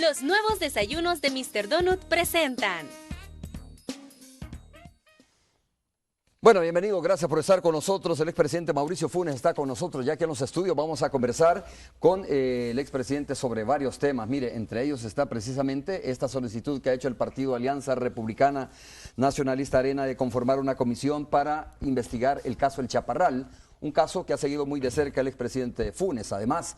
Los nuevos desayunos de Mr. Donut presentan. Bueno, bienvenido, gracias por estar con nosotros. El expresidente Mauricio Funes está con nosotros ya aquí en los estudios. Vamos a conversar con el expresidente sobre varios temas. Mire, entre ellos está precisamente esta solicitud que ha hecho el Partido Alianza Republicana Nacionalista Arena de conformar una comisión para investigar el caso El Chaparral. Un caso que ha seguido muy de cerca el expresidente Funes. Además,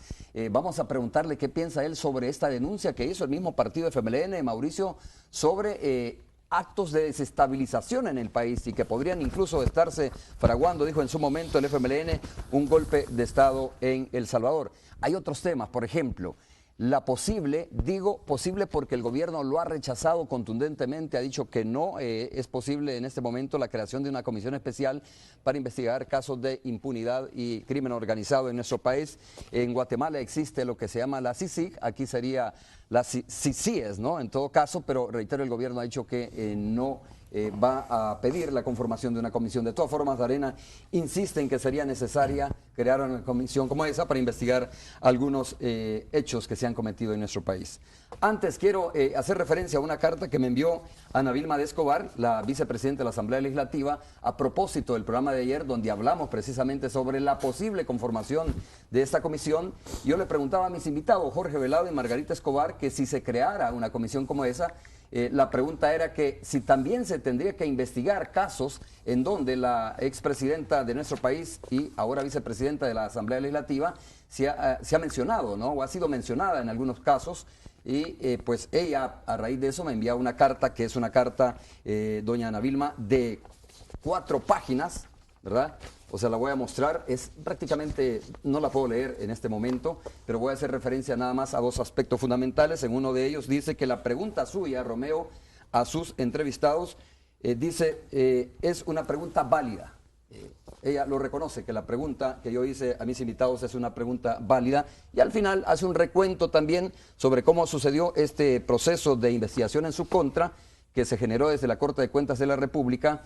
vamos a preguntarle qué piensa él sobre esta denuncia que hizo el mismo partido FMLN, Mauricio, sobre actos de desestabilización en el país y que podrían incluso estarse fraguando, dijo en su momento el FMLN, un golpe de Estado en El Salvador. Hay otros temas, por ejemplo, la posible, digo posible porque el gobierno lo ha rechazado contundentemente, ha dicho que no es posible en este momento la creación de una comisión especial para investigar casos de impunidad y crimen organizado en nuestro país. En Guatemala existe lo que se llama la CICIG, aquí sería la CICIES, ¿no? En todo caso, pero reitero, el gobierno ha dicho que no va a pedir la conformación de una comisión. De todas formas, Arena insiste en que sería necesaria crear una comisión como esa para investigar algunos hechos que se han cometido en nuestro país. Antes quiero hacer referencia a una carta que me envió Ana Vilma de Escobar, la vicepresidenta de la Asamblea Legislativa, a propósito del programa de ayer, donde hablamos precisamente sobre la posible conformación de esta comisión. Yo le preguntaba a mis invitados, Jorge Velado y Margarita Escobar, que si se creara una comisión como esa, la pregunta era que si también se tendría que investigar casos en donde la expresidenta de nuestro país y ahora vicepresidenta de la Asamblea Legislativa se ha mencionado, ¿no? O ha sido mencionada en algunos casos. Y pues ella, a raíz de eso, me envía una carta, que es una carta, doña Ana Vilma, de 4 páginas, ¿verdad? O sea, la voy a mostrar, es prácticamente, no la puedo leer en este momento, pero voy a hacer referencia nada más a 2 aspectos fundamentales. En uno de ellos dice que la pregunta suya, Romeo, a sus entrevistados, dice, es una pregunta válida. Ella lo reconoce, que la pregunta que yo hice a mis invitados es una pregunta válida, y al final hace un recuento también sobre cómo sucedió este proceso de investigación en su contra, que se generó desde la Corte de Cuentas de la República.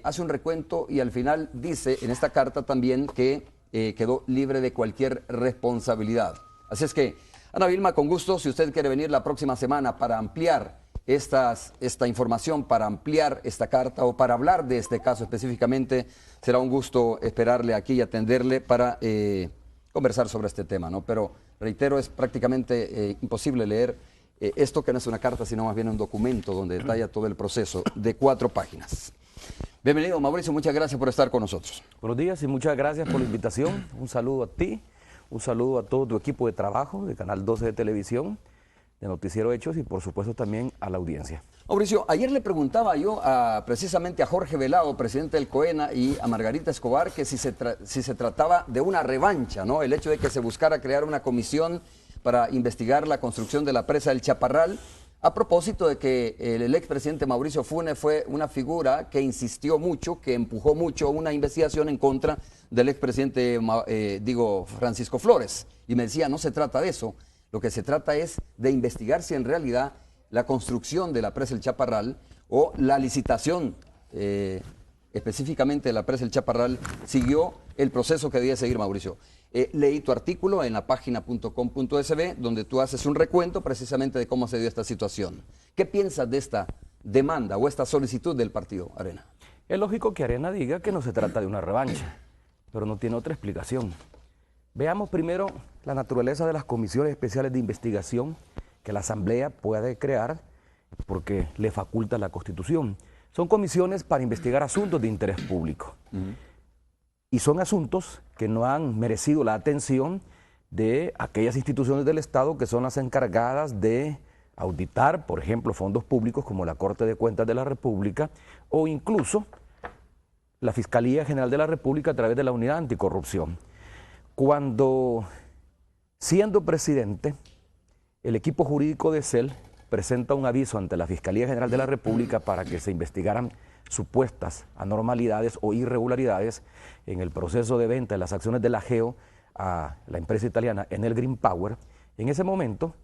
Hace un recuento y al final dice en esta carta también que quedó libre de cualquier responsabilidad. Así es que, Ana Vilma, con gusto, si usted quiere venir la próxima semana para ampliar esta información, para ampliar esta carta o para hablar de este caso específicamente, será un gusto esperarle aquí y atenderle para conversar sobre este tema, ¿no? Pero, reitero, es prácticamente imposible leer esto, que no es una carta, sino más bien un documento donde detalla todo el proceso de 4 páginas. Bienvenido, Mauricio, muchas gracias por estar con nosotros. Buenos días y muchas gracias por la invitación. Un saludo a ti, un saludo a todo tu equipo de trabajo de Canal 12 de Televisión, de Noticiero Hechos, y por supuesto también a la audiencia. Mauricio, ayer le preguntaba yo precisamente a Jorge Velado, presidente del COENA, y a Margarita Escobar, que si se trataba de una revancha, ¿no? El hecho de que se buscara crear una comisión para investigar la construcción de la presa del Chaparral, a propósito de que el expresidente Mauricio Funes fue una figura que insistió mucho, que empujó mucho una investigación en contra del expresidente, Francisco Flores. Y me decía, no se trata de eso, lo que se trata es de investigar si en realidad la construcción de la presa del Chaparral o la licitación específicamente de la presa del Chaparral siguió el proceso que debía seguir, Mauricio. Leí tu artículo en la página.com.sb, donde tú haces un recuento precisamente de cómo se dio esta situación. ¿Qué piensas de esta demanda o esta solicitud del partido, Arena? Es lógico que Arena diga que no se trata de una revancha, pero no tiene otra explicación. Veamos primero la naturaleza de las comisiones especiales de investigación que la Asamblea puede crear porque le faculta la Constitución. Son comisiones para investigar asuntos de interés público. Y son asuntos que no han merecido la atención de aquellas instituciones del Estado que son las encargadas de auditar, por ejemplo, fondos públicos como la Corte de Cuentas de la República o incluso la Fiscalía General de la República a través de la Unidad Anticorrupción. Cuando, siendo presidente, el equipo jurídico de CEL presenta un aviso ante la Fiscalía General de la República para que se investigaran supuestas anormalidades o irregularidades en el proceso de venta de las acciones de la GEO a la empresa italiana Enel Green Power. En ese momento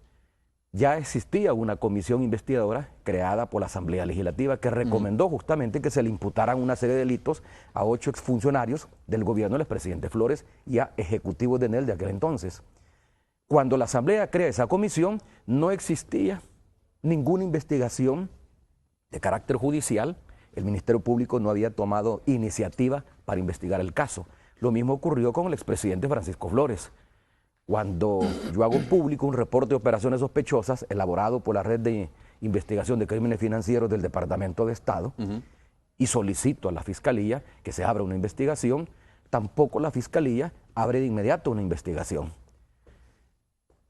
ya existía una comisión investigadora creada por la Asamblea Legislativa que recomendó justamente que se le imputaran una serie de delitos a 8 exfuncionarios del gobierno del expresidente Flores y a ejecutivos de Enel de aquel entonces. Cuando la Asamblea crea esa comisión, no existía ninguna investigación de carácter judicial. El Ministerio Público no había tomado iniciativa para investigar el caso. Lo mismo ocurrió con el expresidente Francisco Flores. Cuando yo hago público un reporte de operaciones sospechosas elaborado por la Red de Investigación de Crímenes Financieros del Departamento de Estado y solicito a la Fiscalía que se abra una investigación, tampoco la Fiscalía abre de inmediato una investigación.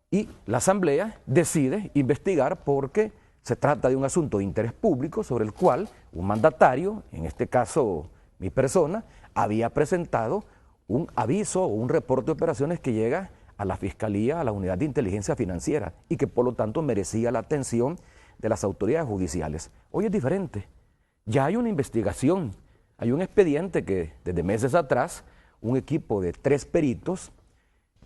Y la Asamblea decide investigar porque se trata de un asunto de interés público sobre el cual un mandatario, en este caso mi persona, había presentado un aviso o un reporte de operaciones que llega a la Fiscalía, a la Unidad de Inteligencia Financiera y que por lo tanto merecía la atención de las autoridades judiciales. Hoy es diferente. Ya hay una investigación, hay un expediente que desde meses atrás un equipo de 3 peritos,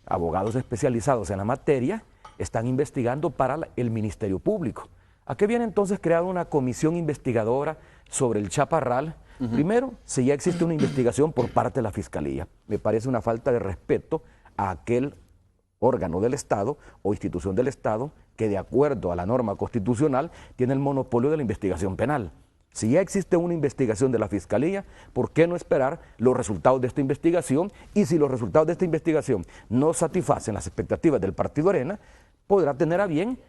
abogados especializados en la materia, están investigando para el Ministerio Público. ¿A qué viene entonces crear una comisión investigadora sobre el Chaparral? Primero, si ya existe una investigación por parte de la Fiscalía. Me parece una falta de respeto a aquel órgano del Estado o institución del Estado que de acuerdo a la norma constitucional tiene el monopolio de la investigación penal. Si ya existe una investigación de la Fiscalía, ¿por qué no esperar los resultados de esta investigación? Y si los resultados de esta investigación no satisfacen las expectativas del Partido Arena, podrá tener a bien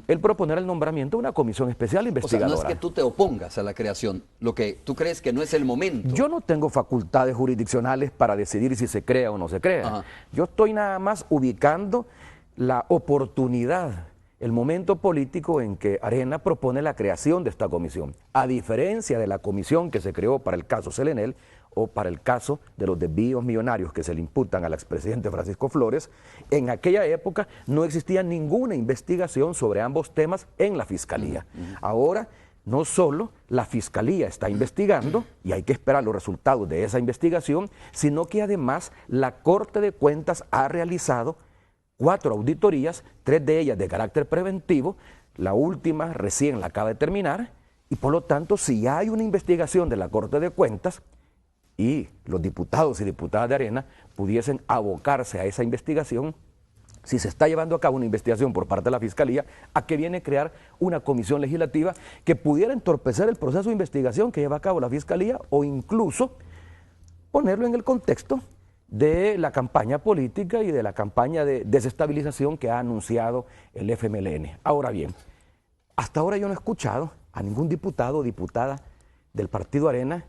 el proponer el nombramiento de una comisión especial investigadora. O sea, no es que tú te opongas a la creación, lo que tú crees que no es el momento. Yo no tengo facultades jurisdiccionales para decidir si se crea o no se crea. Yo estoy nada más ubicando la oportunidad, el momento político en que Arena propone la creación de esta comisión. A diferencia de la comisión que se creó para el caso Selenel o para el caso de los desvíos millonarios que se le imputan al expresidente Francisco Flores, en aquella época no existía ninguna investigación sobre ambos temas en la Fiscalía. Ahora, no solo la Fiscalía está investigando, y hay que esperar los resultados de esa investigación, sino que además la Corte de Cuentas ha realizado 4 auditorías, 3 de ellas de carácter preventivo, la última recién la acaba de terminar, y por lo tanto, si hay una investigación de la Corte de Cuentas y los diputados y diputadas de Arena pudiesen abocarse a esa investigación, si se está llevando a cabo una investigación por parte de la Fiscalía, ¿a qué viene crear una comisión legislativa que pudiera entorpecer el proceso de investigación que lleva a cabo la Fiscalía o incluso ponerlo en el contexto de la campaña política y de la campaña de desestabilización que ha anunciado el FMLN? Ahora bien, hasta ahora yo no he escuchado a ningún diputado o diputada del Partido Arena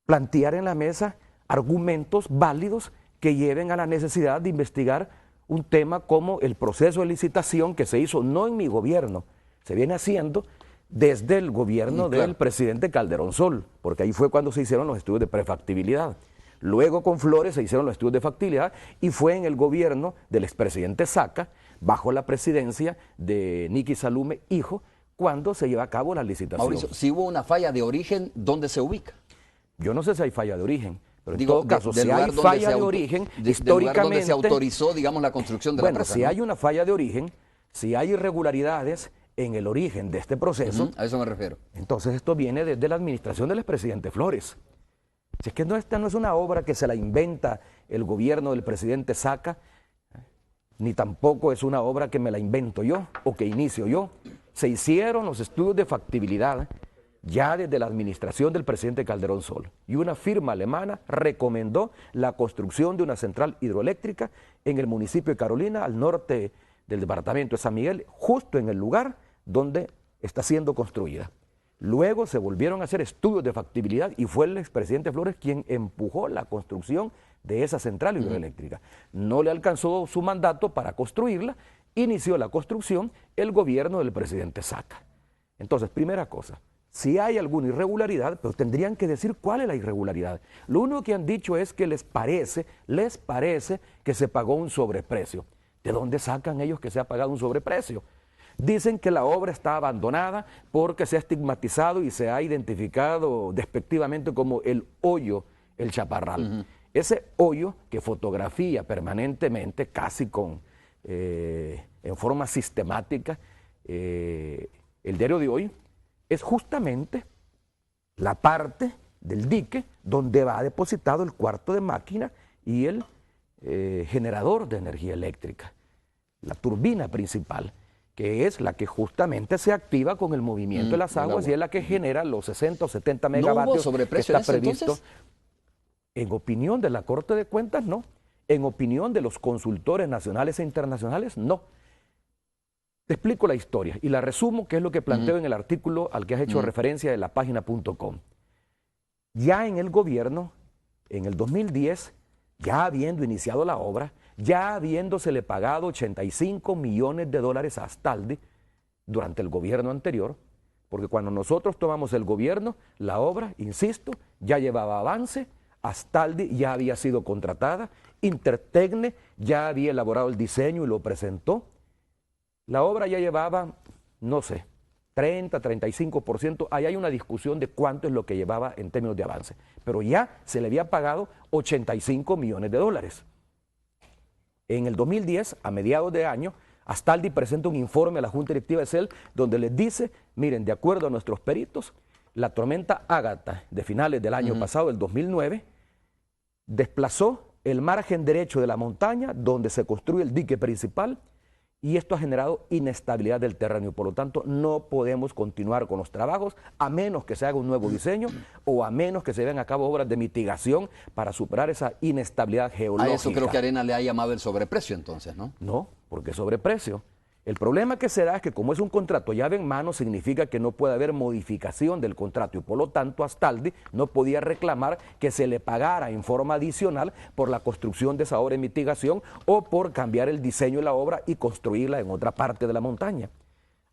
plantear en la mesa argumentos válidos que lleven a la necesidad de investigar un tema como el proceso de licitación que se hizo no en mi gobierno, se viene haciendo desde el gobierno del presidente Calderón Sol, porque ahí fue cuando se hicieron los estudios de prefactibilidad. Luego con Flores se hicieron los estudios de factibilidad y fue en el gobierno del expresidente Saca, bajo la presidencia de Nicky Salume, hijo, cuando se lleva a cabo la licitación. Mauricio, si hubo una falla de origen, ¿dónde se ubica? Yo no sé si hay falla de origen, pero en todo caso, si hay falla de origen, históricamente... donde se autorizó, digamos, la construcción de la presa. Bueno, si hay una falla de origen, si hay irregularidades en el origen de este proceso... a eso me refiero. Entonces esto viene desde la administración del expresidente Flores. Si es que esta no es una obra que se la inventa el gobierno del presidente Saca, ni tampoco es una obra que me la invento yo o que inicio yo. Se hicieron los estudios de factibilidad ya desde la administración del presidente Calderón Sol, y una firma alemana recomendó la construcción de una central hidroeléctrica en el municipio de Carolina, al norte del departamento de San Miguel, justo en el lugar donde está siendo construida. Luego se volvieron a hacer estudios de factibilidad y fue el expresidente Flores quien empujó la construcción de esa central hidroeléctrica. No le alcanzó su mandato para construirla, inició la construcción el gobierno del presidente Saca. Entonces, primera cosa, si hay alguna irregularidad, pero tendrían que decir cuál es la irregularidad. Lo único que han dicho es que les parece que se pagó un sobreprecio. ¿De dónde sacan ellos que se ha pagado un sobreprecio? Dicen que la obra está abandonada porque se ha estigmatizado y se ha identificado despectivamente como el hoyo, el Chaparral. Ese hoyo que fotografía permanentemente, casi en forma sistemática, el diario de hoy, es justamente la parte del dique donde va depositado el cuarto de máquina y el generador de energía eléctrica. la turbina principal, que es la que justamente se activa con el movimiento de las aguas y es la que genera los 60 o 70 megavatios ¿No hubo sobreprecio que está en ese previsto. entonces? En opinión de la Corte de Cuentas, no. En opinión de los consultores nacionales e internacionales, no. Te explico la historia y la resumo, que es lo que planteo en el artículo al que has hecho referencia de la página.com. Ya en el gobierno, en el 2010, ya habiendo iniciado la obra, ya habiéndosele pagado 85 millones de dólares a Astaldi durante el gobierno anterior, porque cuando nosotros tomamos el gobierno, la obra, insisto, ya llevaba avance, Astaldi ya había sido contratada, Intertecne ya había elaborado el diseño y lo presentó. La obra ya llevaba, no sé, 30, 35%, ahí hay una discusión de cuánto es lo que llevaba en términos de avance, pero ya se le había pagado 85 millones de dólares. En el 2010, a mediados de año, Astaldi presenta un informe a la Junta Directiva de CEL donde les dice, miren, de acuerdo a nuestros peritos, la tormenta Ágata de finales del año pasado, el 2009, desplazó el margen derecho de la montaña donde se construye el dique principal y esto ha generado inestabilidad del terreno. Por lo tanto, no podemos continuar con los trabajos a menos que se haga un nuevo diseño o a menos que se lleven a cabo obras de mitigación para superar esa inestabilidad geológica. A eso creo que Arena le ha llamado el sobreprecio entonces, ¿no? No, porque sobreprecio. El problema que se da es que como es un contrato llave en mano, significa que no puede haber modificación del contrato y por lo tanto Astaldi no podía reclamar que se le pagara en forma adicional por la construcción de esa obra de mitigación o por cambiar el diseño de la obra y construirla en otra parte de la montaña.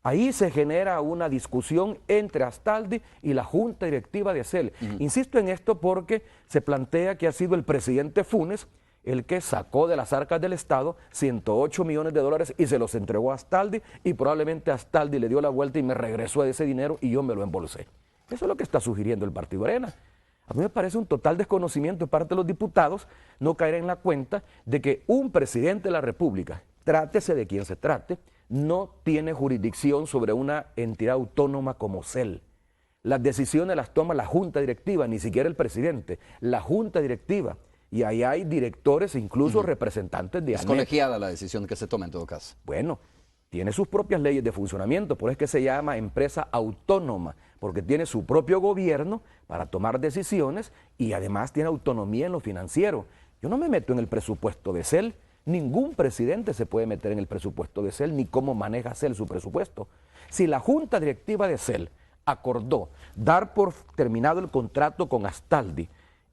Ahí se genera una discusión entre Astaldi y la Junta Directiva de CEL. Insisto en esto porque se plantea que ha sido el presidente Funes el que sacó de las arcas del Estado 108 millones de dólares y se los entregó a Astaldi y probablemente Astaldi le dio la vuelta y me regresó ese dinero y yo me lo embolsé. Eso es lo que está sugiriendo el Partido Arena. A mí me parece un total desconocimiento de parte de los diputados no caer en la cuenta de que un presidente de la República, trátese de quien se trate, no tiene jurisdicción sobre una entidad autónoma como CEL. Las decisiones las toma la Junta Directiva, ni siquiera el presidente, la Junta Directiva. Y ahí hay directores, incluso representantes de ANEP. Es colegiada la decisión que se toma en todo caso. Bueno, tiene sus propias leyes de funcionamiento, por eso es que se llama empresa autónoma, porque tiene su propio gobierno para tomar decisiones y además tiene autonomía en lo financiero. Yo no me meto en el presupuesto de CEL, ningún presidente se puede meter en el presupuesto de CEL, ni cómo maneja CEL su presupuesto. Si la Junta Directiva de CEL acordó dar por terminado el contrato con Astaldi,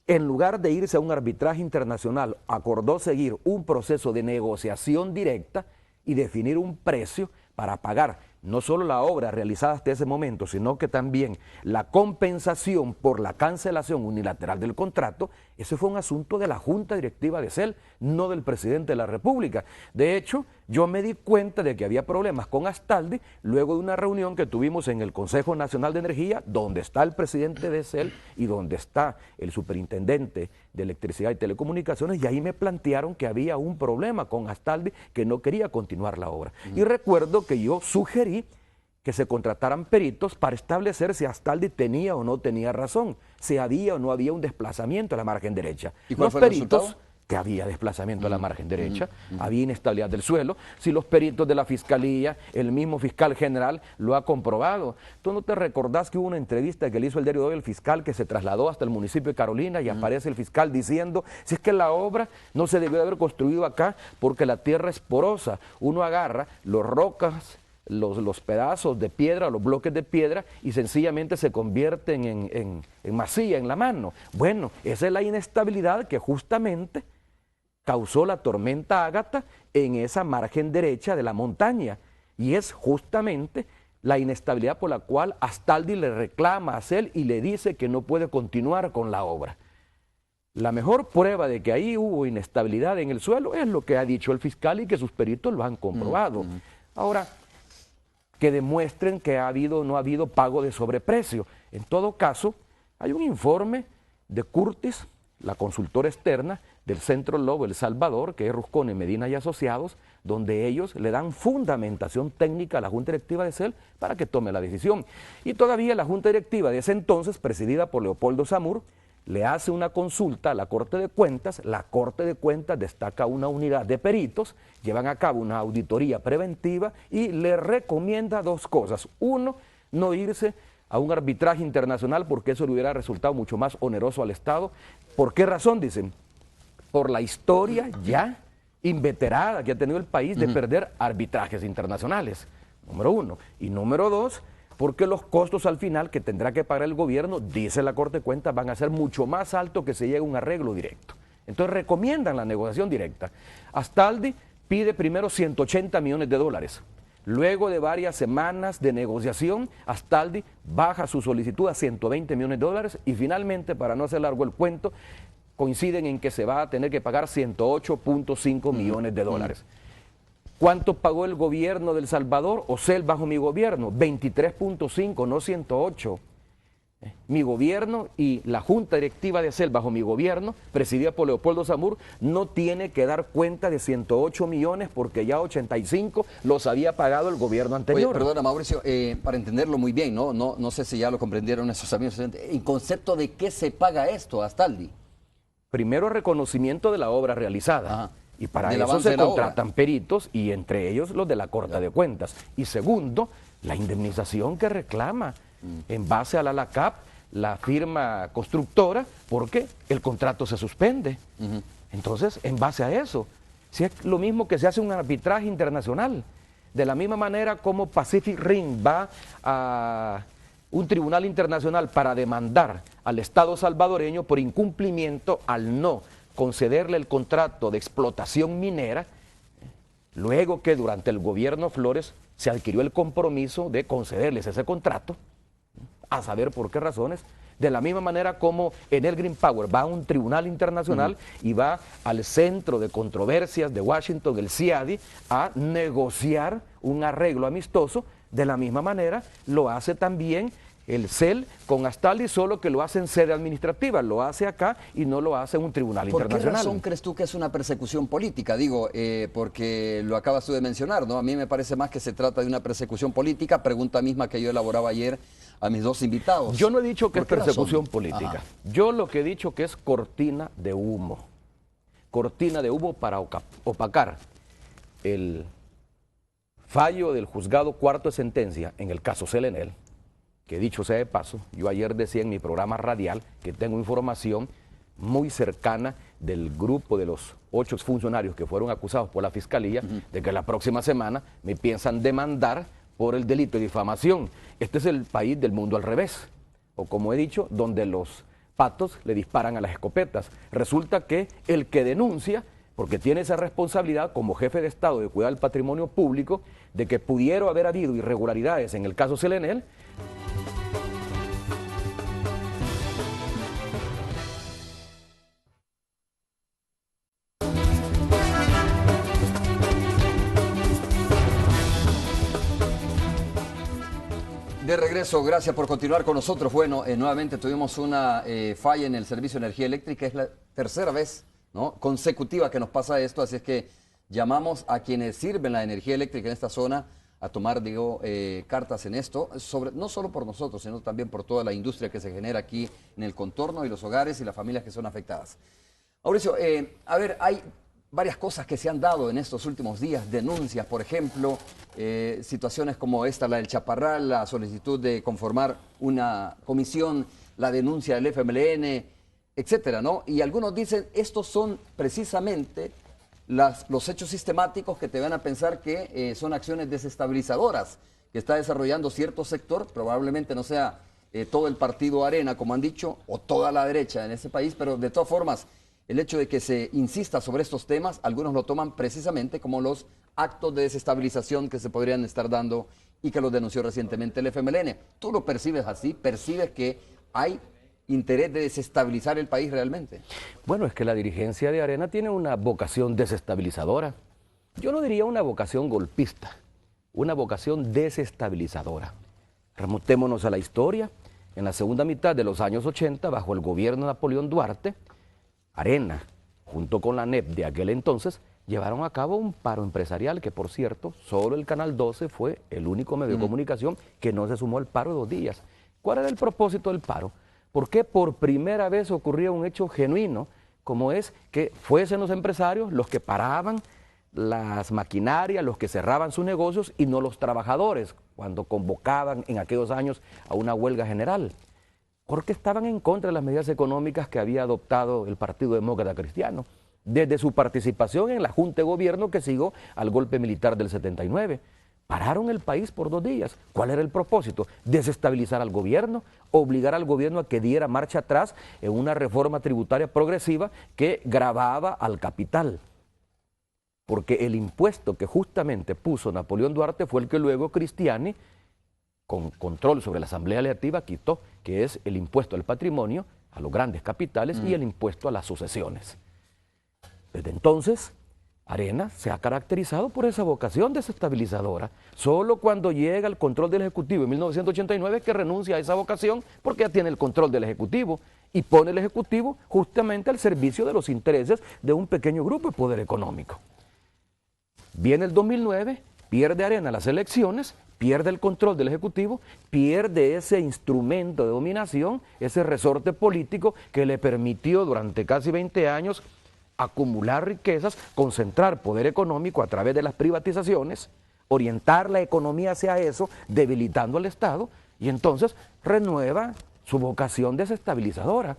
en lugar de irse a un arbitraje internacional, acordó seguir un proceso de negociación directa y definir un precio para pagar no solo la obra realizada hasta ese momento, sino que también la compensación por la cancelación unilateral del contrato. Ese fue un asunto de la Junta Directiva de CEL, no del presidente de la República. De hecho, yo me di cuenta de que había problemas con Astaldi luego de una reunión que tuvimos en el Consejo Nacional de Energía, donde está el presidente de CEL y donde está el superintendente de Electricidad y Telecomunicaciones, y ahí me plantearon que había un problema con Astaldi, que no quería continuar la obra. Y recuerdo que yo sugerí que se contrataran peritos para establecer si Astaldi tenía o no tenía razón, si había o no había un desplazamiento a la margen derecha. ¿Y cuál los fue el peritos, resultado? Que había desplazamiento a la margen derecha, había inestabilidad del suelo, si los peritos de la Fiscalía, el mismo fiscal general lo ha comprobado. ¿Tú no te recordás que hubo una entrevista que le hizo el diario de hoy el fiscal que se trasladó hasta el municipio de Carolina y aparece el fiscal diciendo, si es que la obra no se debió de haber construido acá porque la tierra es porosa, uno agarra los rocas, los pedazos de piedra, los bloques de piedra y sencillamente se convierten en masilla en la mano? Bueno, esa es la inestabilidad que justamente causó la tormenta Ágata en esa margen derecha de la montaña y es justamente la inestabilidad por la cual Astaldi le reclama a CEL y le dice que no puede continuar con la obra. La mejor prueba de que ahí hubo inestabilidad en el suelo es lo que ha dicho el fiscal y que sus peritos lo han comprobado. Ahora, que demuestren que ha habido o no ha habido pago de sobreprecio. En todo caso, hay un informe de Curtis, la consultora externa del Centro Lobo El Salvador, que es Rusconi, Medina y Asociados, donde ellos le dan fundamentación técnica a la Junta Directiva de CEL para que tome la decisión. Y todavía la Junta Directiva de ese entonces, presidida por Leopoldo Samur, le hace una consulta a la Corte de Cuentas, la Corte de Cuentas destaca una unidad de peritos, llevan a cabo una auditoría preventiva y le recomienda dos cosas. Uno, no irse a un arbitraje internacional porque eso le hubiera resultado mucho más oneroso al Estado. ¿Por qué razón? Dicen, por la historia ya inveterada que ha tenido el país de perder arbitrajes internacionales, número uno. Y número dos, porque los costos al final que tendrá que pagar el gobierno, dice la Corte de Cuentas, van a ser mucho más altos que se llegue a un arreglo directo. Entonces recomiendan la negociación directa. Astaldi pide primero 180 millones de dólares. Luego de varias semanas de negociación, Astaldi baja su solicitud a 120 millones de dólares y finalmente, para no hacer largo el cuento, coinciden en que se va a tener que pagar 108.5 millones de dólares. ¿Cuánto pagó el gobierno de El Salvador o CEL bajo mi gobierno? 23.5, no 108. Mi gobierno y la junta directiva de CEL bajo mi gobierno, presidida por Leopoldo Samur, no tiene que dar cuenta de 108 millones porque ya 85 los había pagado el gobierno anterior. Oye, perdona, Mauricio, para entenderlo muy bien, no sé si ya lo comprendieron esos amigos. ¿En concepto de qué se paga esto, Astaldi? Primero, reconocimiento de la obra realizada. Ajá. Y para Del eso avance se de la contratan peritos y entre ellos los de la Corte de Cuentas. Y segundo, la indemnización que reclama en base a la LACAP, la firma constructora, porque el contrato se suspende. Entonces, en base a eso, si es lo mismo que se hace un arbitraje internacional, de la misma manera como Pacific Rim va a un tribunal internacional para demandar al Estado salvadoreño por incumplimiento al no concederle el contrato de explotación minera, luego que durante el gobierno Flores se adquirió el compromiso de concederles ese contrato, a saber por qué razones, de la misma manera como Enel Green Power va a un tribunal internacional y va al centro de controversias de Washington, el CIADI, a negociar un arreglo amistoso, de la misma manera lo hace también el CEL con Astaldi, solo que lo hace en sede administrativa, lo hace acá y no lo hace en un tribunal internacional. ¿Por qué razón crees tú que es una persecución política? Digo, porque lo acabas tú de mencionar, ¿no? A mí me parece más que se trata de una persecución política, pregunta misma que yo elaboraba ayer a mis dos invitados. Yo no he dicho que es persecución razón? política. Ajá. Yo lo que he dicho que es cortina de humo. Cortina de humo para opacar el fallo del juzgado cuarto de sentencia en el caso Selenel, que dicho sea de paso, yo ayer decía en mi programa radial que tengo información muy cercana del grupo de los 8 exfuncionarios que fueron acusados por la Fiscalía de que la próxima semana me piensan demandar por el delito de difamación. Este es el país del mundo al revés, o como he dicho, donde los patos le disparan a las escopetas. Resulta que el que denuncia, porque tiene esa responsabilidad como jefe de Estado de cuidar el patrimonio público, de que pudiera haber habido irregularidades en el caso Selenel, De regreso, gracias por continuar con nosotros. Bueno, nuevamente tuvimos una falla en el servicio de energía eléctrica, es la tercera vez, ¿no?, consecutiva que nos pasa esto, así es que llamamos a quienes sirven la energía eléctrica en esta zona a tomar, digo, cartas en esto, no solo por nosotros, sino también por toda la industria que se genera aquí en el contorno y los hogares y las familias que son afectadas. Mauricio, a ver, hay varias cosas que se han dado en estos últimos días, denuncias, por ejemplo, situaciones como esta, la del Chaparral, la solicitud de conformar una comisión, la denuncia del FMLN, etcétera, ¿no? Y algunos dicen, estos son precisamente los hechos sistemáticos que te van a pensar que son acciones desestabilizadoras que está desarrollando cierto sector, probablemente no sea todo el partido Arena, como han dicho, o toda la derecha en ese país, pero de todas formas, el hecho de que se insista sobre estos temas, algunos lo toman precisamente como los actos de desestabilización que se podrían estar dando y que los denunció recientemente el FMLN. ¿Tú lo percibes así? ¿Percibes que hay interés de desestabilizar el país realmente? Bueno, es que la dirigencia de Arena tiene una vocación desestabilizadora. Yo no diría una vocación golpista, una vocación desestabilizadora. Remontémonos a la historia. En la segunda mitad de los años 80, bajo el gobierno de Napoleón Duarte, Arena, junto con la ANEP de aquel entonces, llevaron a cabo un paro empresarial que, por cierto, solo el Canal 12 fue el único medio de comunicación que no se sumó al paro de 2 días. ¿Cuál era el propósito del paro? Porque por primera vez ocurría un hecho genuino, como es que fuesen los empresarios los que paraban las maquinarias, los que cerraban sus negocios y no los trabajadores, cuando convocaban en aquellos años a una huelga general, porque estaban en contra de las medidas económicas que había adoptado el Partido Demócrata Cristiano, desde su participación en la Junta de Gobierno que siguió al golpe militar del 79. Pararon el país por 2 días. ¿Cuál era el propósito? Desestabilizar al gobierno, obligar al gobierno a que diera marcha atrás en una reforma tributaria progresiva que gravaba al capital. Porque el impuesto que justamente puso Napoleón Duarte fue el que luego Cristiani, con control sobre la Asamblea Legislativa, quitó, que es el impuesto al patrimonio, a los grandes capitales y el impuesto a las sucesiones. Desde entonces, Arena se ha caracterizado por esa vocación desestabilizadora. Solo cuando llega el control del Ejecutivo en 1989 que renuncia a esa vocación porque ya tiene el control del Ejecutivo y pone el Ejecutivo justamente al servicio de los intereses de un pequeño grupo de poder económico. Viene el 2009, pierde Arena las elecciones, pierde el control del Ejecutivo, pierde ese instrumento de dominación, ese resorte político que le permitió durante casi 20 años acumular riquezas, concentrar poder económico a través de las privatizaciones, orientar la economía hacia eso, debilitando al Estado, y entonces renueva su vocación desestabilizadora.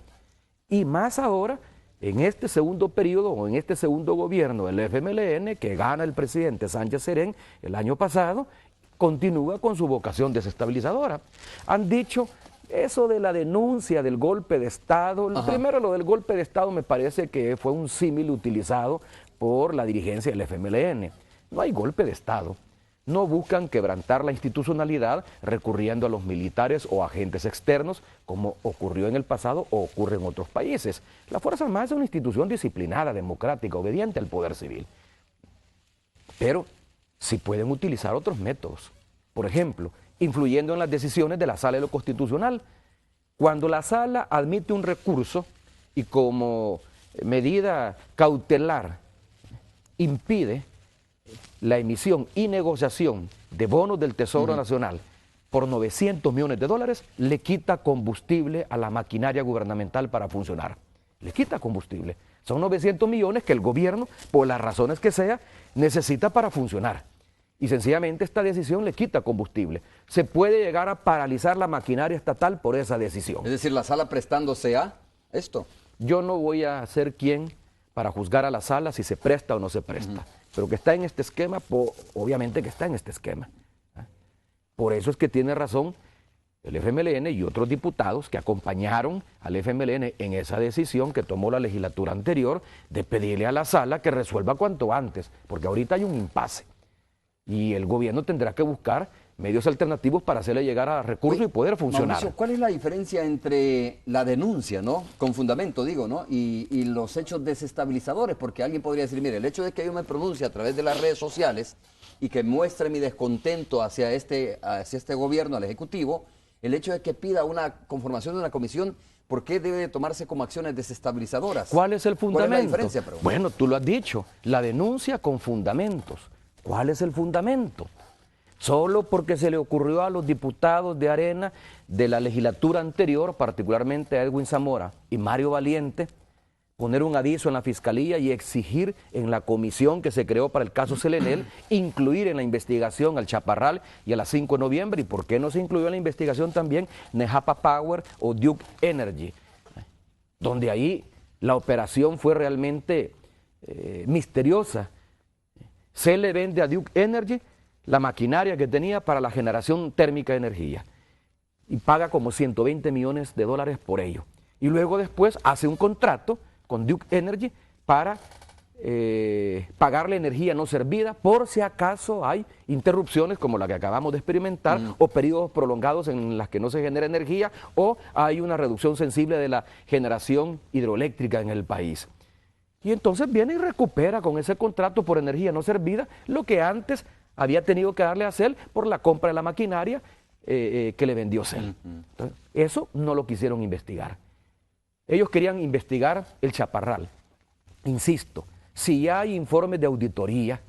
Y más ahora, en este segundo periodo o en este segundo gobierno del FMLN, que gana el presidente Sánchez Serén el año pasado, continúa con su vocación desestabilizadora. Han dicho eso de la denuncia del golpe de Estado. Primero, lo del golpe de Estado me parece que fue un símil utilizado por la dirigencia del FMLN. No hay golpe de Estado. No buscan quebrantar la institucionalidad recurriendo a los militares o agentes externos, como ocurrió en el pasado o ocurre en otros países. La Fuerza Armada es una institución disciplinada, democrática, obediente al poder civil. Pero sí pueden utilizar otros métodos. Por ejemplo, influyendo en las decisiones de la Sala de lo Constitucional. Cuando la Sala admite un recurso y como medida cautelar impide la emisión y negociación de bonos del Tesoro Nacional por 900 millones de dólares, le quita combustible a la maquinaria gubernamental para funcionar. Le quita combustible. Son 900 millones que el gobierno, por las razones que sea, necesita para funcionar. Y sencillamente esta decisión le quita combustible. Se puede llegar a paralizar la maquinaria estatal por esa decisión. Es decir, la Sala prestándose a esto. Yo no voy a ser quien para juzgar a la Sala si se presta o no se presta. Pero que está en este esquema, obviamente que está en este esquema. Por eso es que tiene razón el FMLN y otros diputados que acompañaron al FMLN en esa decisión que tomó la legislatura anterior de pedirle a la Sala que resuelva cuanto antes, porque ahorita hay un impasse. Y el gobierno tendrá que buscar medios alternativos para hacerle llegar a recursos y poder funcionar. Mauricio, ¿cuál es la diferencia entre la denuncia, ¿no? Con fundamento, digo, ¿no? Y los hechos desestabilizadores? Porque alguien podría decir, mire, el hecho de que yo me pronuncie a través de las redes sociales y que muestre mi descontento hacia este gobierno, al Ejecutivo, el hecho de que pida una conformación de una comisión, ¿por qué debe tomarse como acciones desestabilizadoras? ¿Cuál es el fundamento? ¿Cuál es la diferencia? Bueno, tú lo has dicho, la denuncia con fundamentos. ¿Cuál es el fundamento? Solo porque se le ocurrió a los diputados de Arena de la legislatura anterior, particularmente a Edwin Zamora y Mario Valiente, poner un aviso en la Fiscalía y exigir en la comisión que se creó para el caso Selenel, incluir en la investigación al Chaparral y a la 5 de noviembre. ¿Y por qué no se incluyó en la investigación también Nejapa Power o Duke Energy? Donde ahí la operación fue realmente misteriosa. Se le vende a Duke Energy la maquinaria que tenía para la generación térmica de energía y paga como 120 millones de dólares por ello. Y luego después hace un contrato con Duke Energy para pagarle energía no servida por si acaso hay interrupciones como la que acabamos de experimentar o periodos prolongados en las que no se genera energía o hay una reducción sensible de la generación hidroeléctrica en el país. Y entonces viene y recupera con ese contrato por energía no servida lo que antes había tenido que darle a Cel por la compra de la maquinaria que le vendió Cel. Entonces, eso no lo quisieron investigar. Ellos querían investigar el Chaparral. Insisto, si hay informes de auditoría,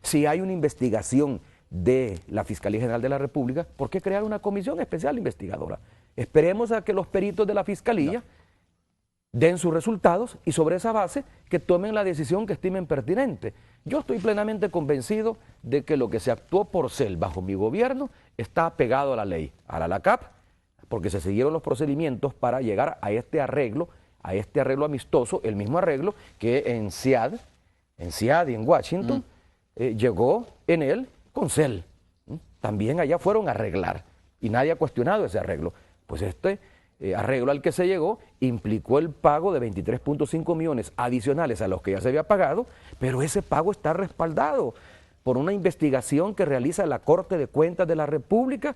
si hay una investigación de la Fiscalía General de la República, ¿por qué crear una comisión especial investigadora? Esperemos a que los peritos de la Fiscalía den sus resultados y sobre esa base que tomen la decisión que estimen pertinente. Yo estoy plenamente convencido de que lo que se actuó por CEL bajo mi gobierno está apegado a la ley, a la LACAP, porque se siguieron los procedimientos para llegar a este arreglo amistoso, el mismo arreglo que en CIAD y en Washington llegó en él con CEL. También allá fueron a arreglar y nadie ha cuestionado ese arreglo. Pues este arreglo al que se llegó implicó el pago de 23.5 millones adicionales a los que ya se había pagado, pero ese pago está respaldado por una investigación que realiza la Corte de Cuentas de la República,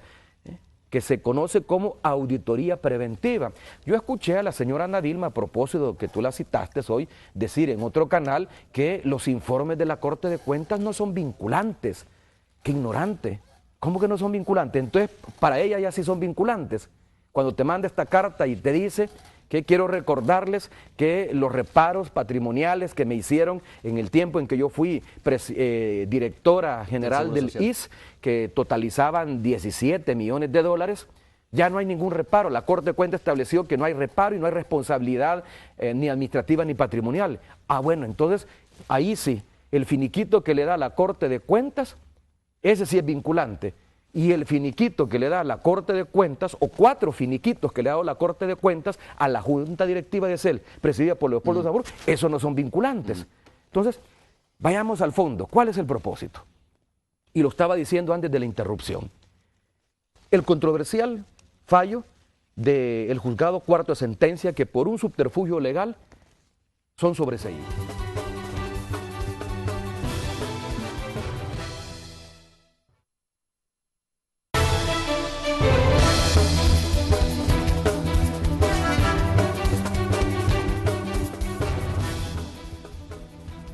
que se conoce como auditoría preventiva. Yo escuché a la señora Ana Dilma, a propósito que tú la citaste hoy, decir en otro canal que los informes de la Corte de Cuentas no son vinculantes. ¡Qué ignorante! ¿Cómo que no son vinculantes? Entonces, para ella ya sí son vinculantes. Cuando te manda esta carta y te dice que quiero recordarles que los reparos patrimoniales que me hicieron en el tiempo en que yo fui directora general del IS, que totalizaban 17 millones de dólares, ya no hay ningún reparo. La Corte de Cuentas estableció que no hay reparo y no hay responsabilidad ni administrativa ni patrimonial. Ah, bueno, entonces ahí sí, el finiquito que le da la Corte de Cuentas, ese sí es vinculante. Y el finiquito que le da la Corte de Cuentas, o 4 finiquitos que le ha dado la Corte de Cuentas a la Junta Directiva de CEL, presidida por Leopoldo Sabur, esos no son vinculantes. Entonces, vayamos al fondo. ¿Cuál es el propósito? Y lo estaba diciendo antes de la interrupción. El controversial fallo del juzgado cuarto de sentencia que por un subterfugio legal son sobreseídos.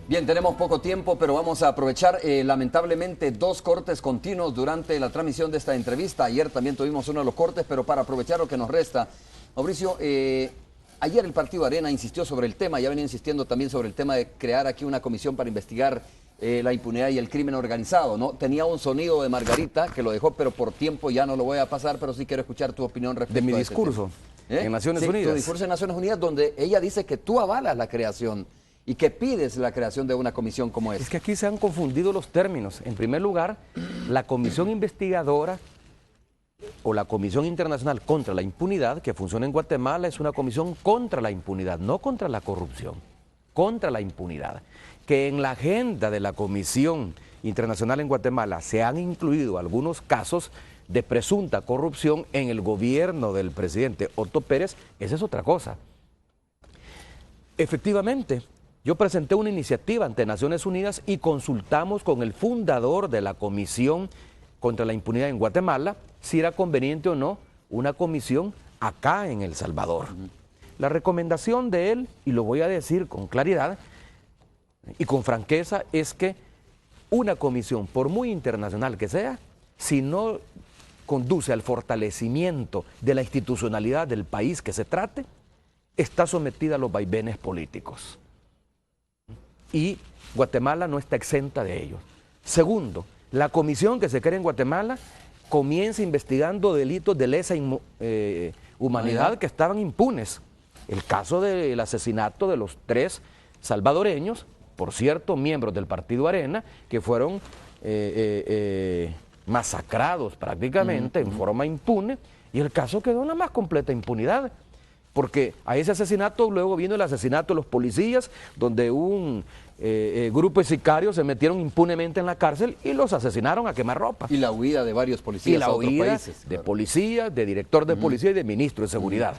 Bien, tenemos poco tiempo, pero vamos a aprovechar lamentablemente 2 cortes continuos durante la transmisión de esta entrevista. Ayer también tuvimos uno de los cortes, pero para aprovechar lo que nos resta, Mauricio, ayer el Partido Arena insistió sobre el tema, ya venía insistiendo también sobre el tema de crear aquí una comisión para investigar la impunidad y el crimen organizado, ¿no? Tenía un sonido de Margarita que lo dejó, pero por tiempo ya no lo voy a pasar, pero sí quiero escuchar tu opinión respecto de mi a discurso en Naciones Sí, Unidas. Tu discurso en Naciones Unidas, donde ella dice que tú avalas la creación y que pides la creación de una comisión como esta. Es que aquí se han confundido los términos. En primer lugar, la comisión investigadora o la Comisión Internacional contra la Impunidad, que funciona en Guatemala, es una comisión contra la impunidad, no contra la corrupción, contra la impunidad. Que en la agenda de la Comisión Internacional en Guatemala se han incluido algunos casos de presunta corrupción en el gobierno del presidente Otto Pérez, esa es otra cosa. Efectivamente, yo presenté una iniciativa ante Naciones Unidas y consultamos con el fundador de la Comisión contra la Impunidad en Guatemala si era conveniente o no una comisión acá en El Salvador. La recomendación de él, y lo voy a decir con claridad y con franqueza, es que una comisión, por muy internacional que sea, si no conduce al fortalecimiento de la institucionalidad del país que se trate, está sometida a los vaivenes políticos. Y Guatemala no está exenta de ellos. Segundo, la comisión que se crea en Guatemala comienza investigando delitos de lesa humanidad que estaban impunes. El caso del asesinato de los 3 salvadoreños, por cierto, miembros del Partido Arena, que fueron masacrados prácticamente en forma impune, y el caso quedó en la más completa impunidad. Porque a ese asesinato luego vino el asesinato de los policías, donde un grupo de sicarios se metieron impunemente en la cárcel y los asesinaron a quemarropa. Y la huida de varios policías a otros países. De policía, de director de policía y de ministro de seguridad.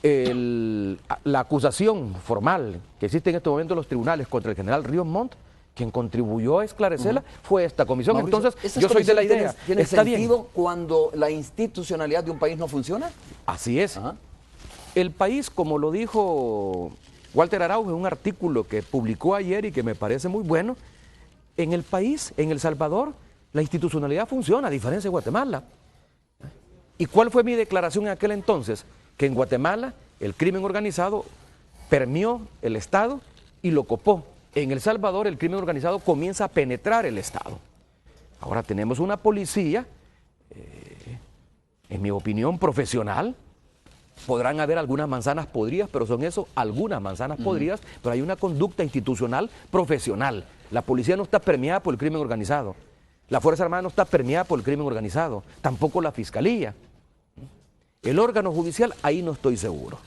La acusación formal que existe en este momento en los tribunales contra el general Ríos Montt, quien contribuyó a esclarecerla, fue esta comisión. Mauricio, entonces, yo soy de la idea. ¿Tiene sentido cuando la institucionalidad de un país no funciona? Así es. El país, como lo dijo Walter Araujo en un artículo que publicó ayer y que me parece muy bueno, en el país, en El Salvador, la institucionalidad funciona, a diferencia de Guatemala. ¿Y cuál fue mi declaración en aquel entonces? Que en Guatemala el crimen organizado permeó el Estado y lo copó. En El Salvador el crimen organizado comienza a penetrar el Estado. Ahora tenemos una policía, en mi opinión, profesional. Podrán haber algunas manzanas podridas, pero son eso, algunas manzanas podridas, pero hay una conducta institucional profesional. La policía no está permeada por el crimen organizado. La Fuerza Armada no está permeada por el crimen organizado. Tampoco la Fiscalía. El órgano judicial, ahí no estoy seguro.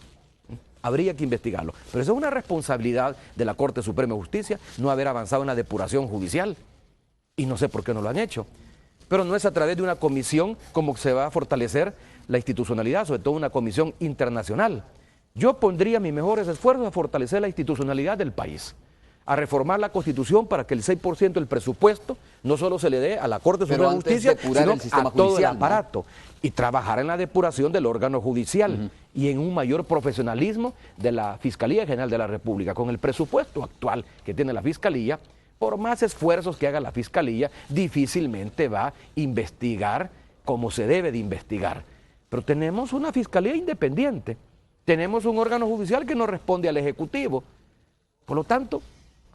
Habría que investigarlo. Pero eso es una responsabilidad de la Corte Suprema de Justicia, no haber avanzado en la depuración judicial. Y no sé por qué no lo han hecho. Pero no es a través de una comisión como se va a fortalecer la institucionalidad, sobre todo una comisión internacional. Yo pondría mis mejores esfuerzos a fortalecer la institucionalidad del país, a reformar la Constitución para que el 6% del presupuesto no solo se le dé a la Corte Suprema de Justicia, sino a todo el aparato, ¿no? Y trabajar en la depuración del órgano judicial y en un mayor profesionalismo de la Fiscalía General de la República. Con el presupuesto actual que tiene la Fiscalía, por más esfuerzos que haga la Fiscalía, difícilmente va a investigar como se debe de investigar. Pero tenemos una Fiscalía independiente, tenemos un órgano judicial que no responde al Ejecutivo. Por lo tanto,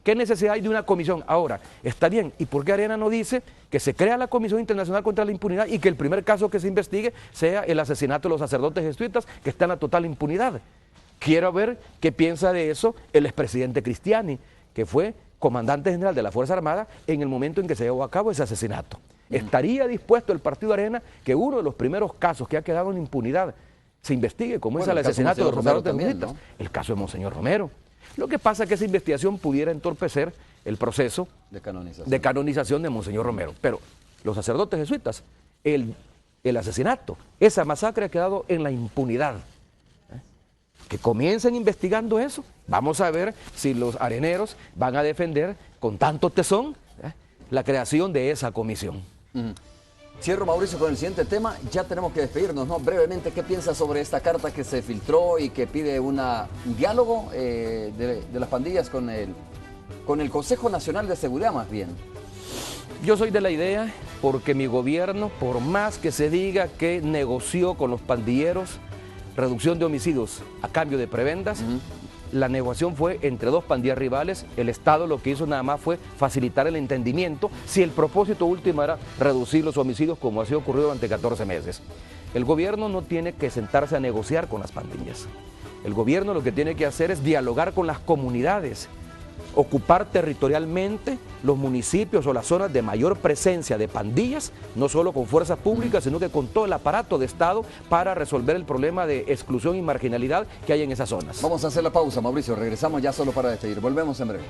¿qué necesidad hay de una comisión? Ahora, está bien, ¿y por qué Arena no dice que se crea la Comisión Internacional contra la Impunidad y que el primer caso que se investigue sea el asesinato de los sacerdotes jesuitas que están en la total impunidad? Quiero ver qué piensa de eso el expresidente Cristiani, que fue comandante general de la Fuerza Armada en el momento en que se llevó a cabo ese asesinato. ¿Estaría dispuesto el Partido Arena que uno de los primeros casos que ha quedado en impunidad se investigue, como es el asesinato de los sacerdotes jesuitas? El caso de Monseñor Romero. Lo que pasa es que esa investigación pudiera entorpecer el proceso de canonización de Monseñor Romero. Pero los sacerdotes jesuitas, el asesinato, esa masacre ha quedado en la impunidad. Que comiencen investigando eso. Vamos a ver si los areneros van a defender con tanto tesón la creación de esa comisión. Cierro, Mauricio, con el siguiente tema. Ya tenemos que despedirnos, ¿no? Brevemente, ¿qué piensas sobre esta carta que se filtró y que pide un diálogo de las pandillas con el Consejo Nacional de Seguridad, más bien? Yo soy de la idea, porque mi gobierno, por más que se diga que negoció con los pandilleros reducción de homicidios a cambio de prebendas, la negociación fue entre dos pandillas rivales. El Estado lo que hizo nada más fue facilitar el entendimiento si el propósito último era reducir los homicidios, como ha sido ocurrido durante 14 meses. El gobierno no tiene que sentarse a negociar con las pandillas. El gobierno lo que tiene que hacer es dialogar con las comunidades, ocupar territorialmente los municipios o las zonas de mayor presencia de pandillas, no solo con fuerzas públicas, sino que con todo el aparato de Estado para resolver el problema de exclusión y marginalidad que hay en esas zonas. Vamos a hacer la pausa, Mauricio. Regresamos ya solo para despedir. Volvemos en breve.